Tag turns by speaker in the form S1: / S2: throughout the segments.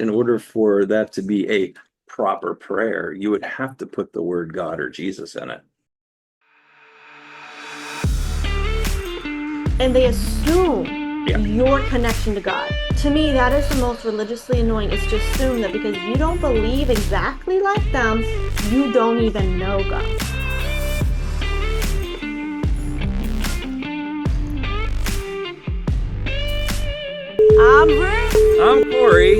S1: in order for that to be a proper prayer, you would have to put the word God or Jesus in it.
S2: And they assume
S1: Yeah.
S2: your connection to God. To me, that is the most religiously annoying, is to assume that because you don't believe exactly like them, you don't even know God. I'm Ruth.
S1: I'm Corey.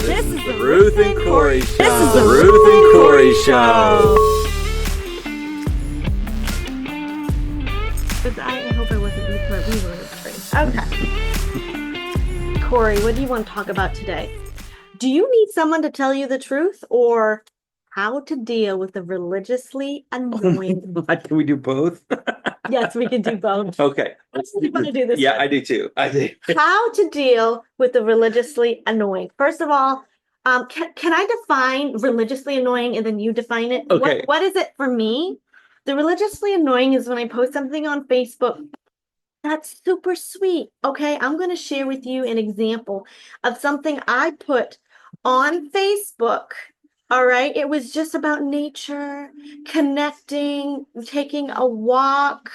S2: This is the
S1: Ruth and Corey Show.
S2: This is the
S1: Ruth and Corey Show.
S2: I hope I wasn't recording. Okay. Corey, what do you want to talk about today? Do you need someone to tell you the truth, or how to deal with the religiously annoying?
S1: Can we do both?
S2: Yes, we can do both.
S1: Okay.
S2: I really want to do this.
S1: Yeah,
S2: one.
S1: I do too. I do.
S2: How to deal with the religiously annoying. First of all, can I define religiously annoying and then you define it?
S1: Okay.
S2: What is it for me? The religiously annoying is when I post something on Facebook that's super sweet. Okay, I'm going to share with you an example of something I put on Facebook. All right, it was just about nature, connecting, taking a walk.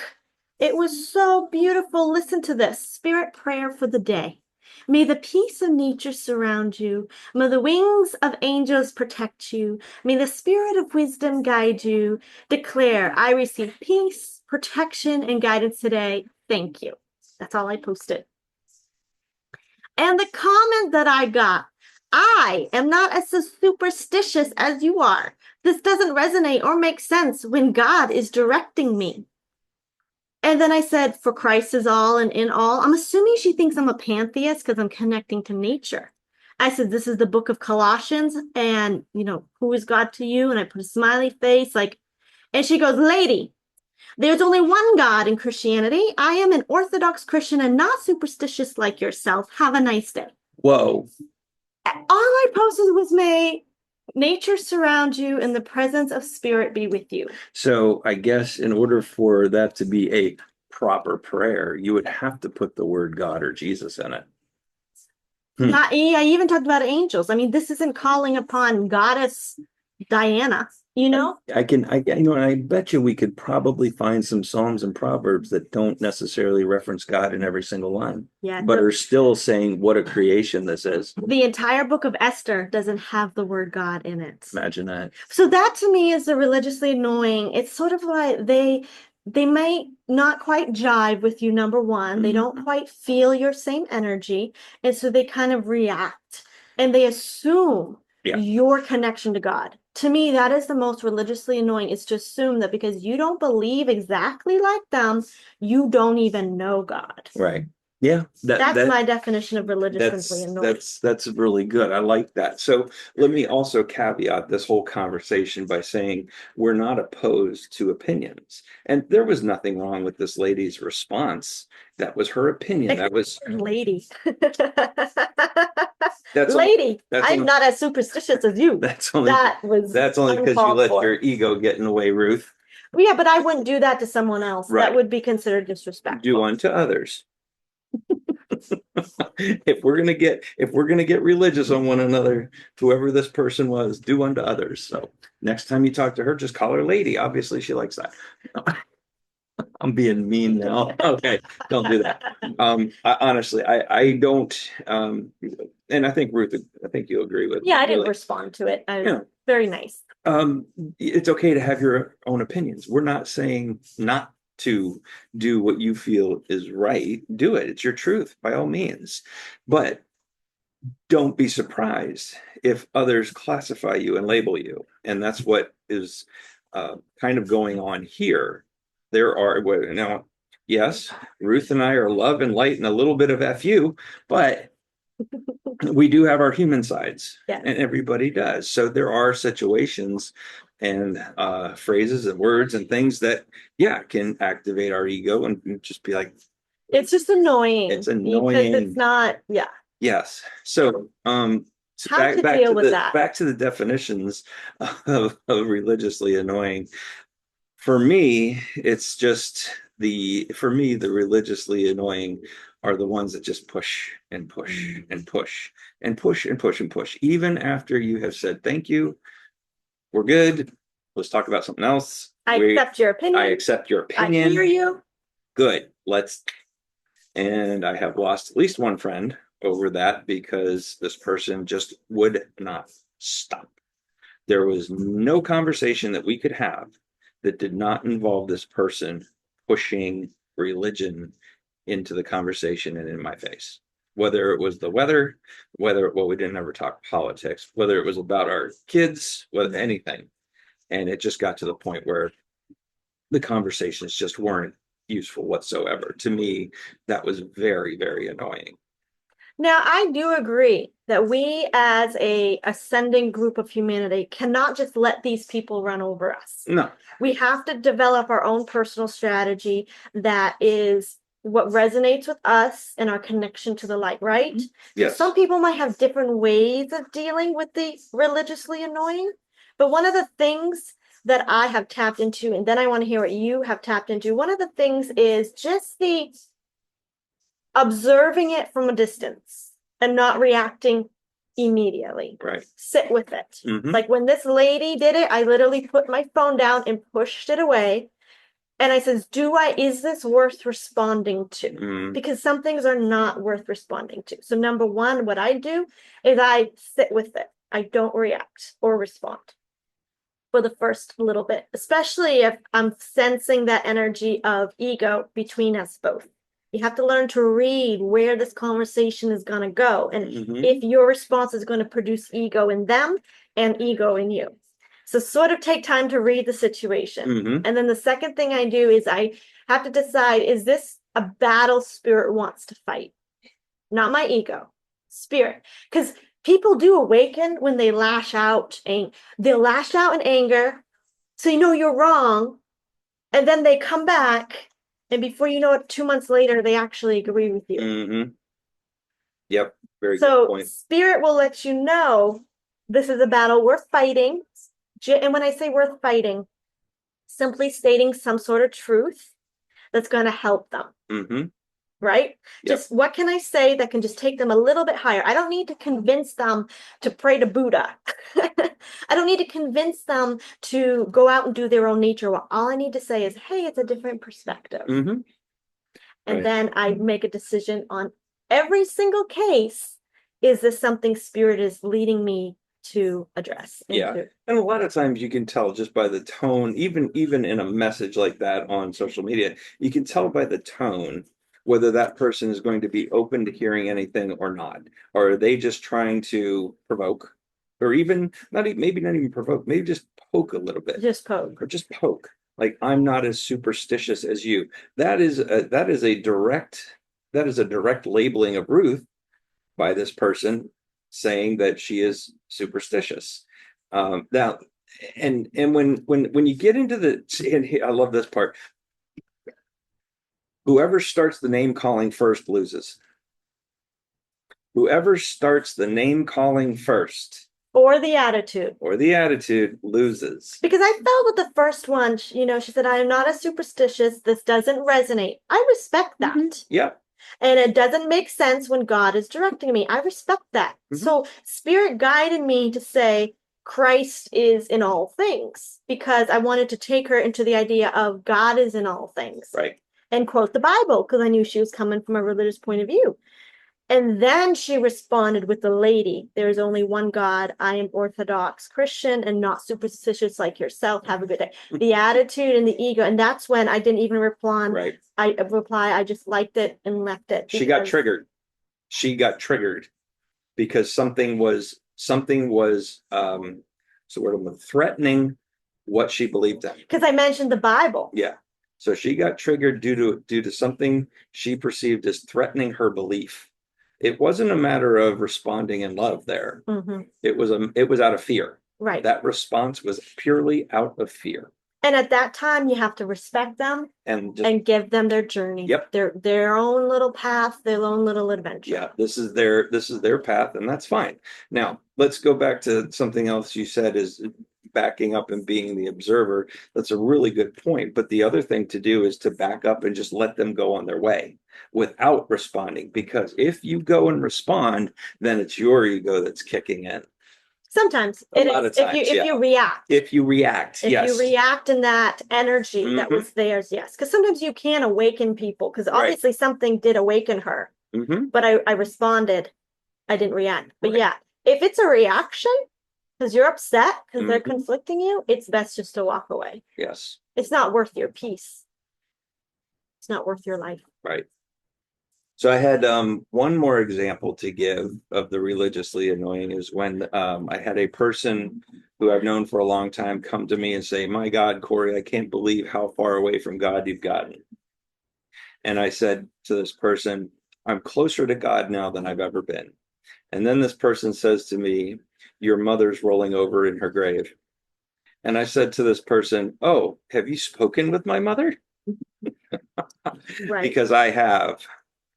S2: It was so beautiful. Listen to this spirit prayer for the day. May the peace of nature surround you. May the wings of angels protect you. May the spirit of wisdom guide you. Declare, I receive peace, protection, and guidance today. Thank you. That's all I posted. And the comment that I got, I am not as superstitious as you are. This doesn't resonate or make sense when God is directing me. And then I said, for Christ is all and in all. I'm assuming she thinks I'm a pantheist because I'm connecting to nature. I said, this is the book of Colossians, and, who is God to you? And I put a smiley face, and she goes, lady, there's only one God in Christianity. I am an Orthodox Christian and not superstitious like yourself. Have a nice day.
S1: Whoa.
S2: All I posted was, may nature surround you and the presence of spirit be with you.
S1: So I guess in order for that to be a proper prayer, you would have to put the word God or Jesus in it.
S2: I even talked about angels. I mean, this isn't calling upon goddess Diana,
S1: and I bet you we could probably find some Psalms and Proverbs that don't necessarily reference God in every single line.
S2: Yeah,
S1: but are still saying what a creation this is.
S2: The entire book of Esther doesn't have the word God in it.
S1: Imagine that.
S2: So that to me is the religiously annoying. It's sort of like they might not quite jive with you, number one. Mm-hmm. They don't quite feel your same energy. And so they kind of react and they assume your connection to God. To me, that is the most religiously annoying. It's to assume that because you don't believe exactly like them, you don't even know God.
S1: Right. Yeah,
S2: that's my definition of religiously annoying.
S1: That's really good. I like that. So let me also caveat this whole conversation by saying we're not opposed to opinions. And there was nothing wrong with this lady's response. That was her opinion. That was
S2: lady. I'm not as superstitious as you.
S1: That's only because you let your ego get in the way, Ruth.
S2: Yeah, but I wouldn't do that to someone else.
S1: Right.
S2: That would be considered disrespectful.
S1: Do unto others. If we're gonna get religious on one another, whoever this person was, do unto others. So next time you talk to her, just call her lady. Obviously, she likes that. I'm being mean now. Okay, don't do that. I don't. And I think Ruth, I think you'll agree with.
S2: Yeah, I didn't respond to it. Very nice.
S1: It's okay to have your own opinions. We're not saying not to do what you feel is right. Do it. It's your truth by all means. But don't be surprised if others classify you and label you. And that's what is kind of going on here. There are now, yes, Ruth and I are love and light and a little bit of FU, but we do have our human sides, and everybody does. So there are situations and phrases and words and things that can activate our ego and just be like,
S2: it's just annoying.
S1: It's annoying
S2: because it's not.
S1: Yes. So back to the definitions of religiously annoying. For me, it's just the religiously annoying are the ones that just push and push and push and push and push and push, even after you have said, thank you, we're good. Let's talk about something else.
S2: I accept your opinion.
S1: I accept your
S2: I
S1: opinion.
S2: hear you.
S1: Good. And I have lost at least one friend over that because this person just would not stop. There was no conversation that we could have that did not involve this person pushing religion into the conversation and in my face. Whether it was the weather, well, we didn't ever talk politics, whether it was about our kids, whether anything. And it just got to the point where the conversations just weren't useful whatsoever. To me, that was very, very annoying.
S2: Now, I do agree that we as a ascending group of humanity cannot just let these people run over us.
S1: No.
S2: We have to develop our own personal strategy that is what resonates with us and our connection to the light, right?
S1: Yes.
S2: So some people might have different ways of dealing with the religiously annoying, but one of the things that I have tapped into, and then I want to hear what you have tapped into, one of the things is just the observing it from a distance and not reacting immediately.
S1: Right.
S2: Sit with it.
S1: Mhm.
S2: Like when this lady did it, I literally put my phone down and pushed it away. And I says, is this worth responding to? Because some things are not worth responding to. So number one, what I do is I sit with it. I don't react or respond for the first little bit, especially if I'm sensing that energy of ego between us both. You have to learn to read where this conversation is going to go. And if your response is going to produce ego in them and ego in you. So sort of take time to read the situation. And then the second thing I do is I have to decide, is this a battle spirit wants to fight? Not my ego, spirit. Because people do awaken when they lash out. They'll lash out in anger. So you know you're wrong. And then they come back. And before you know it, 2 months later, they actually agree with you.
S1: Yep. Very good point.
S2: So spirit will let you know this is a battle worth fighting. And when I say worth fighting, simply stating some sort of truth that's going to help them. Right?
S1: Yep.
S2: Just what can I say that can just take them a little bit higher? I don't need to convince them to pray to Buddha. I don't need to convince them to go out and do their own nature walk. All I need to say is, hey, it's a different perspective. And
S1: Right.
S2: then I make a decision on every single case. Is this something spirit is leading me to address?
S1: Yeah. And a lot of times you can tell just by the tone, even in a message like that on social media, you can tell by the tone whether that person is going to be open to hearing anything or not. Or are they just trying to provoke? Or even maybe not even provoke, maybe just poke a little bit.
S2: Just poke.
S1: Or just poke. Like, I'm not as superstitious as you. That is a direct labeling of Ruth by this person saying that she is superstitious. Now, and when you get into and I love this part. Whoever starts the name calling first loses. Whoever starts the name calling first,
S2: or the attitude
S1: loses.
S2: Because I felt with the first one, she said, I am not as superstitious. This doesn't resonate. I respect that.
S1: Yep.
S2: And it doesn't make sense when God is directing me. I respect that. So spirit guided me to say Christ is in all things, because I wanted to take her into the idea of God is in all things.
S1: Right.
S2: And quote the Bible, because I knew she was coming from a religious point of view. And then she responded with the lady, there's only one God. I am Orthodox Christian and not superstitious like yourself. Have a good day. The attitude and the ego. And that's when I didn't even reply.
S1: Right.
S2: I just liked it and left it.
S1: She got triggered. Because something was sort of threatening what she believed in.
S2: Because I mentioned the Bible.
S1: Yeah. So she got triggered due to something she perceived as threatening her belief. It wasn't a matter of responding in love there. It was out of fear.
S2: Right.
S1: That response was purely out of fear.
S2: And at that time, you have to respect them and give them their journey.
S1: Yep.
S2: Their own little path, their own little adventure.
S1: Yeah, this is their path, and that's fine. Now, let's go back to something else you said is backing up and being the observer. That's a really good point. But the other thing to do is to back up and just let them go on their way without responding. Because if you go and respond, then it's your ego that's kicking in.
S2: Sometimes
S1: A
S2: it
S1: lot
S2: is
S1: of times,
S2: if
S1: yeah.
S2: you react.
S1: If you react,
S2: If
S1: yes.
S2: you react in that energy that
S1: Mhm.
S2: was theirs, yes. Because sometimes you can awaken people, because
S1: Right.
S2: obviously something did awaken her,
S1: Mhm.
S2: but I responded. I didn't react. But
S1: Right.
S2: yeah, if it's a reaction because you're upset because they're
S1: Mhm.
S2: conflicting you, it's best just to walk away.
S1: Yes.
S2: It's not worth your peace. It's not worth your life.
S1: Right. So I had one more example to give of the religiously annoying is when I had a person who I've known for a long time come to me and say, "My God, Corey, I can't believe how far away from God you've gotten." And I said to this person, "I'm closer to God now than I've ever been." And then this person says to me, "Your mother's rolling over in her grave." And I said to this person, "Oh, have you spoken with my mother?"
S2: Right.
S1: Because I have.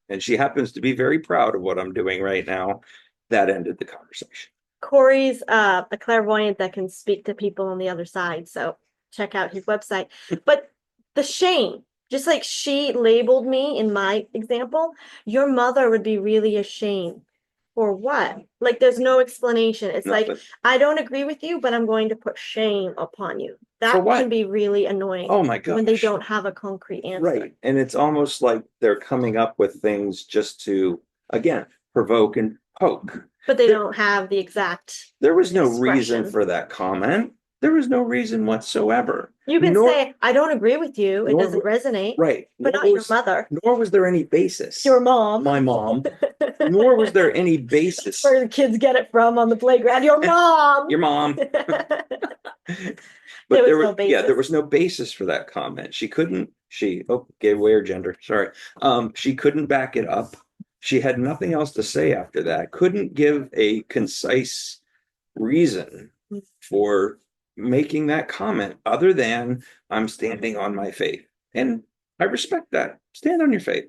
S1: And she happens to be very proud of what I'm doing right now. That ended the conversation.
S2: Corey's a clairvoyant that can speak to people on the other side. So check out his website. But the shame, just like she labeled me in my example, your mother would be really ashamed. For what? Like there's no explanation. It's like,
S1: Nothing.
S2: I don't agree with you, but I'm going to put shame upon you.
S1: For
S2: That
S1: what?
S2: can be really annoying
S1: Oh my
S2: when they
S1: gosh.
S2: don't have a concrete answer.
S1: Right. And it's almost like they're coming up with things just to, again, provoke and poke.
S2: But they
S1: There-
S2: don't have the exact
S1: There was no reason
S2: expression.
S1: for that comment. There was no reason whatsoever.
S2: You can
S1: Nor,
S2: say, I don't agree with you. It
S1: nor
S2: doesn't resonate.
S1: right.
S2: But
S1: Nor
S2: not your
S1: was,
S2: mother.
S1: nor was there any basis.
S2: Your mom.
S1: My mom. Nor was there any basis.
S2: Where the kids get it from on the playground. Your mom.
S1: Your mom.
S2: There
S1: But
S2: was no
S1: yeah, there
S2: basis.
S1: was no basis for that comment. She gave away her gender. Sorry. She couldn't back it up. She had nothing else to say after that. Couldn't give a concise reason for making that comment other than I'm standing on my faith. And I respect that. Stand on your faith.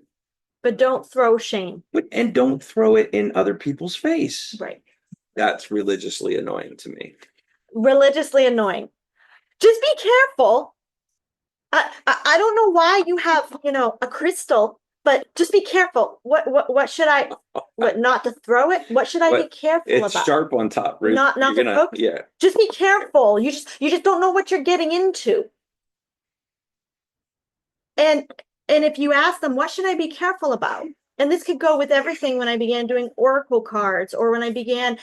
S2: But don't throw shame.
S1: And don't throw it in other people's face.
S2: Right.
S1: That's religiously annoying to me.
S2: Religiously annoying. Just be careful. I don't know why you have, a crystal, but just be careful. What should I, what, not to throw it? What should I be careful
S1: It's
S2: about?
S1: sharp on top, Ruth.
S2: Not
S1: You're
S2: to
S1: gonna,
S2: poke.
S1: yeah.
S2: Just be careful. You just don't know what you're getting into. And if you ask them, what should I be careful about? And this could go with everything when I began doing oracle cards or when I began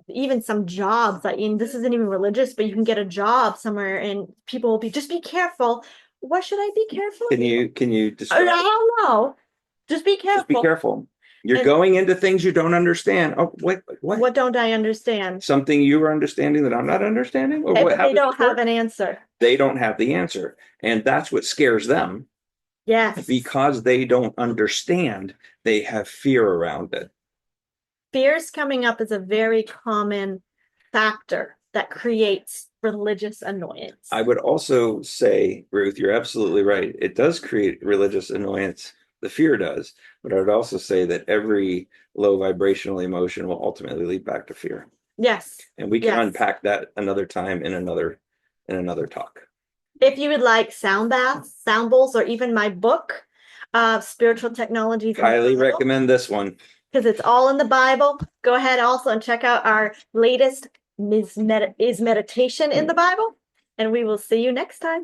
S2: even some jobs. I mean, this isn't even religious, but you can get a job somewhere and people will be, just be careful. What should I be careful
S1: Can you
S2: I
S1: describe?
S2: don't know. Just be careful.
S1: Just be careful. You're
S2: And-
S1: going into things you don't understand. Oh, wait, what?
S2: What don't I understand?
S1: Something you are understanding that I'm not understanding? Or what
S2: But they
S1: happened
S2: don't
S1: before?
S2: have an answer.
S1: They don't have the answer. And that's what scares them.
S2: Yes.
S1: Because they don't understand, they have fear around it.
S2: Fears coming up is a very common factor that creates religious annoyance.
S1: I would also say, Ruth, you're absolutely right. It does create religious annoyance. The fear does. But I would also say that every low vibrational emotion will ultimately lead back to fear.
S2: Yes.
S1: And we can
S2: Yes.
S1: unpack that another time in another talk.
S2: If you would like sound baths, sound bowls, or even my book, Spiritual Technologies,
S1: Highly recommend this one.
S2: because it's all in the Bible. Go ahead also and check out our latest Is Meditation in the Bible? And we will see you next time.